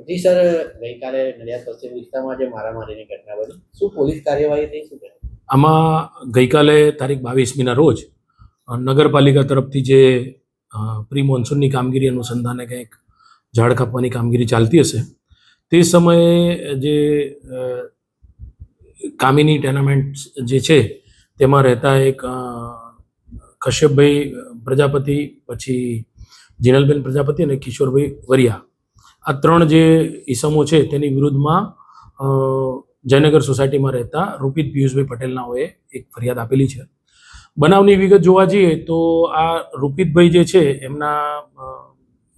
જી sir, ગઈકાલે નડિયાદ પશ્ચિમ વિસ્તારમાં જે મારામારીની ઘટના બની, શું પોલીસ કાર્યવાહી થઈ? શું આમાં ગઈકાલે તારીખ 22મીના રોજ નગરપાલિકા તરફથી જે પ્રી મોન્સૂનની કામગીરી અનુસંધાને કંઈક ઝાડ કાપવાની કામગીરી ચાલતી હશે તે સમયે જે કામિની ટેનામેન્ટ જે છે તેમાં રહેતા એક કશ્યપભાઈ પ્રજાપતિ, પછી જીનલબેન પ્રજાપતિ અને કિશોરભાઈ વરિયા, આ ત્રણ જે ઈસમો છે તેની વિરુદ્ધમાં જયનગર સોસાયટીમાં રહેતા રૂપિત પિયુષભાઈ પટેલનાઓએ એક ફરિયાદ આપેલી છે. બનાવની વિગત જોવા જઈએ તો આ રૂપિતભાઈ જે છે એમના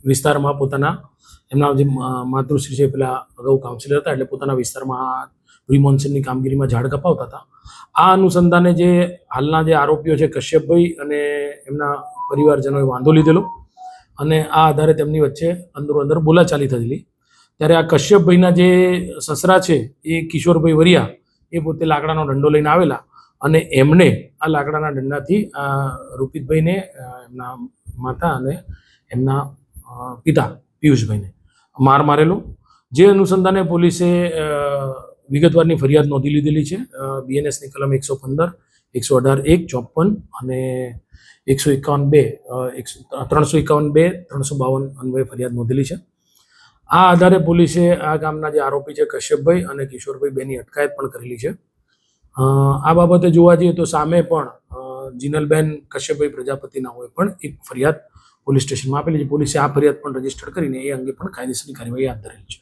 વિસ્તારમાં એમના જે માતૃશ્રી છે પેલા અગાઉ કાઉન્સિલર હતા, એટલે પોતાના વિસ્તારમાં પ્રી મોન્સૂનની કામગીરીમાં ઝાડ કપાવતા હતા. આ અનુસંધાને જે હાલના જે આરોપીઓ છે કશ્યપભાઈ અને એમના પરિવારજનોએ વાંધો લીધેલો અને આ આધારે તેમની વચ્ચે અંદર બોલાચાલી થયેલી. ત્યારે આ કશ્યપભાઈના જે સસરા છે એ કિશોરભાઈ વરિયા એ પોતે લાકડાનો દંડો લઈને આવેલા અને એમને આ લાકડાના દંડાથી રૂપિતભાઈને, એમના માતા અને એમના પિતા પિયુષભાઈને મારેલો. જે અનુસંધાને પોલીસે વિગતવારની ફરિયાદ નોંધી લીધેલી છે. BNSની કલમ 115, 118(1), 54 અને 151(2), 351(2), 352 અન્વયે ફરિયાદ નોંધેલી છે. આ આધારે પોલીસે આ ગામના જે આરોપી છે કશ્યપભાઈ અને કિશોરભાઈ બેની અટકાયત પણ કરેલી છે. આ બાબતે જોવા જઈએ તો સામે પણ જીનલબેન કશ્યપભાઈ પ્રજાપતિના હોય પણ એક ફરિયાદ પોલીસ સ્ટેશનમાં આપેલી છે. પોલીસે આ ફરિયાદ પણ રજીસ્ટર કરીને એ અંગે પણ કાયદેસરની કાર્યવાહી હાથ ધરેલી છે.